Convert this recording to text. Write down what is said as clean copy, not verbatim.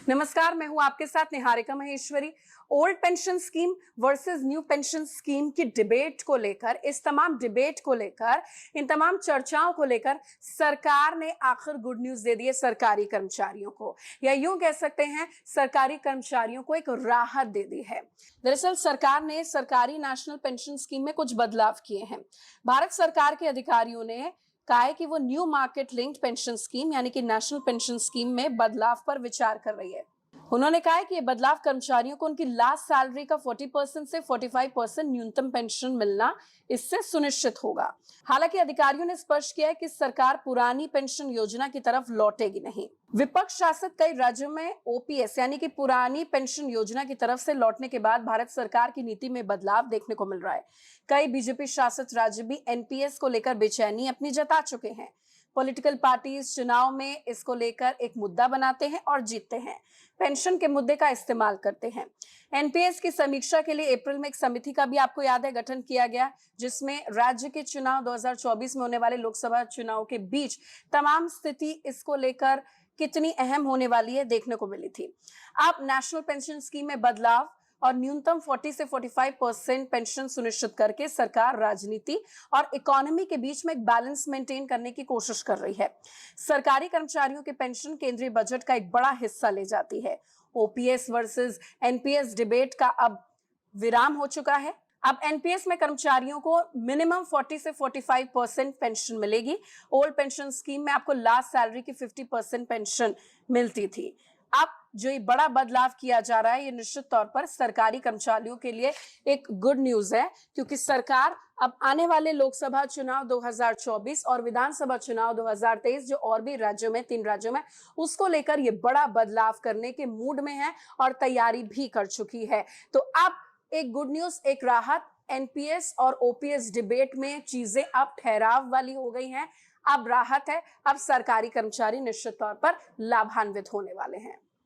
नमस्कार, मैं हूं आपके साथ Niharika Maheshwari. Old pension scheme versus new pension scheme की डिबेट को लेकर, इस तमाम डिबेट को लेकर, इन तमाम चर्चाओं को लेकर सरकार ने आखिर गुड न्यूज दे दी है सरकारी कर्मचारियों को, या यूं कह सकते हैं सरकारी कर्मचारियों को एक राहत दे दी है। दरअसल सरकार ने सरकारी नेशनल पेंशन स्कीम में कुछ बदलाव किए हैं। भारत सरकार के अधिकारियों ने कहा है कि वो new market linked pension scheme यानी कि नेशनल पेंशन स्कीम में बदलाव पर विचार कर रही है। उन्होंने कहा है कि ये बदलाव कर्मचारियों को उनकी लास्ट सैलरी का 40% से 45% न्यूनतम पेंशन मिलना इससे सुनिश्चित होगा। हालांकि अधिकारियों ने स्पष्ट किया है कि सरकार पुरानी पेंशन योजना की तरफ लौटेगी नहीं। विपक्ष शासित कई राज्यों में ओपीएस यानी कि पुरानी पेंशन योजना की तरफ से लौटने के बाद भारत सरकार की नीति में बदलाव देखने को मिल रहा है। कई बीजेपी शासित राज्य भी एनपीएस को लेकर बेचैनी अपनी जता चुके हैं। पॉलिटिकल पार्टीज चुनाव में इसको लेकर एक मुद्दा बनाते हैं और जीतते हैं, पेंशन के मुद्दे का इस्तेमाल करते हैं। एनपीएस की समीक्षा के लिए अप्रैल में एक समिति का भी आपको याद है गठन किया गया, जिसमें राज्य के चुनाव 2024 में होने वाले लोकसभा चुनाव के बीच तमाम स्थिति इसको लेकर कितनी अहम होने वाली है देखने को मिली थी। अब नेशनल पेंशन स्कीम में बदलाव और न्यूनतम 40 से 45% पेंशन सुनिश्चित करके सरकार राजनीति और इकोनॉमी के बीच में एक बैलेंस मेंटेन करने की कोशिश कर रही है। सरकारी कर्मचारियों के पेंशन केंद्रीय बजट का एक बड़ा हिस्सा ले जाती है। ओपीएस वर्सेस एनपीएस डिबेट का अब विराम हो चुका है। अब एनपीएस में कर्मचारियों को मिनिमम 40 से 45% पेंशन मिलेगी। ओल्ड पेंशन स्कीम में आपको लास्ट सैलरी की 50% पेंशन मिलती थी। अब जो ये बड़ा बदलाव किया जा रहा है, ये निश्चित तौर पर सरकारी कर्मचारियों के लिए एक गुड न्यूज है, क्योंकि सरकार अब आने वाले लोकसभा चुनाव 2024 और विधानसभा चुनाव 2023 जो और भी राज्यों में 3 राज्यों में उसको लेकर ये बड़ा बदलाव करने के मूड में है और तैयारी भी कर चुकी है। तो अब एक गुड न्यूज, एक राहत, एनपीएस और ओपीएस डिबेट में चीजें अब ठहराव वाली हो गई हैं। अब राहत है, अब सरकारी कर्मचारी निश्चित तौर पर लाभान्वित होने वाले हैं।